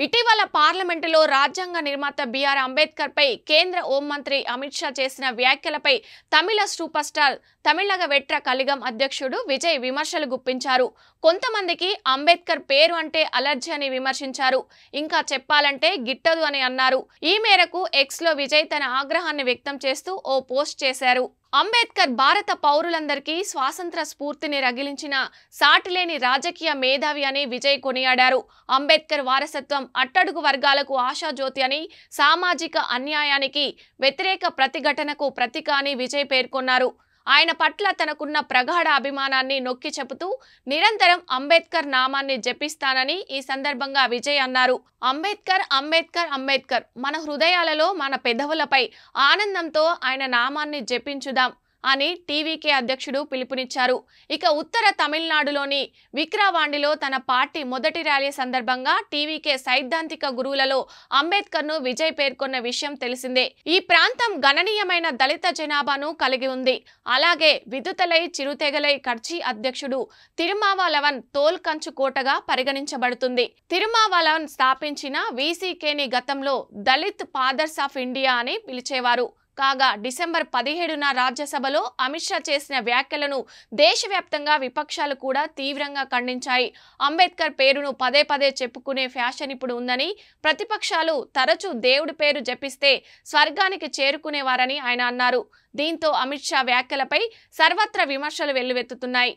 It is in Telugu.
ఇటీవల పార్లమెంటులో రాజ్యాంగ నిర్మాత బిఆర్ అంబేద్కర్ పై కేంద్ర హోంమంత్రి అమిత్ షా చేసిన వ్యాఖ్యలపై తమిళ సూపర్ స్టార్ తమిళగ వెట్ర కలిగం అధ్యక్షుడు విజయ్ విమర్శలు గుప్పించారు. కొంతమందికి అంబేద్కర్ పేరు అంటే అలర్జీ అని విమర్శించారు. ఇంకా చెప్పాలంటే గిట్టదు అని అన్నారు. ఈ మేరకు ఎక్స్ లో విజయ్ తన ఆగ్రహాన్ని వ్యక్తం చేస్తూ ఓ పోస్ట్ చేశారు. అంబేద్కర్ భారత పౌరులందరికీ స్వాతంత్ర స్ఫూర్తిని రగిలించిన సాటిలేని రాజకీయ మేధావి అని విజయ్ కొనియాడారు. అంబేద్కర్ వారసత్వం అట్టడుగు వర్గాలకు ఆశాజ్యోతి అని, సామాజిక అన్యాయానికి వ్యతిరేక ప్రతిఘటనకు ప్రతీక అని విజయ్ పేర్కొన్నారు. ఆయన పట్ల తనకున్న ప్రగాఢ అభిమానాన్ని నొక్కి చెబుతూ నిరంతరం అంబేద్కర్ నామాన్ని జపిస్తానని ఈ సందర్భంగా విజయ్ అన్నారు. అంబేద్కర్ అంబేద్కర్ అంబేద్కర్, మన హృదయాలలో మన పెదవులపై ఆనందంతో ఆయన నామాన్ని జపించుదాం అని టీవీకే అధ్యక్షుడు పిలుపునిచ్చారు. ఇక ఉత్తర తమిళనాడులోని విక్రవాండిలో తన పార్టీ మొదటి ర్యాలీ సందర్భంగా టీవీకే సైద్ధాంతిక గురువులలో అంబేద్కర్ను విజయ్ పేర్కొన్న విషయం తెలిసిందే. ఈ ప్రాంతం గణనీయమైన దళిత జనాభాను కలిగి ఉంది. అలాగే విదుతలై చిరుతెగలై కర్చి అధ్యక్షుడు తిరుమావలవన్ తోల్ కంచు కోటగా పరిగణించబడుతుంది. తిరుమావలవన్ స్థాపించిన వీసీకేని గతంలో దళిత్ ఫాదర్స్ ఆఫ్ ఇండియా అని పిలిచేవారు. కాగా డిసెంబర్ 17న రాజ్యసభలో అమిత్ షా చేసిన వ్యాఖ్యలను దేశవ్యాప్తంగా విపక్షాలు కూడా తీవ్రంగా ఖండించాయి. అంబేద్కర్ పేరును పదే పదే చెప్పుకునే ఫ్యాషన్ ఇప్పుడు ఉందని, ప్రతిపక్షాలు తరచూ దేవుడి పేరు జపిస్తే స్వర్గానికి చేరుకునేవారని ఆయన అన్నారు. దీంతో అమిత్ షా వ్యాఖ్యలపై సర్వత్రా విమర్శలు వెల్లువెత్తుతున్నాయి.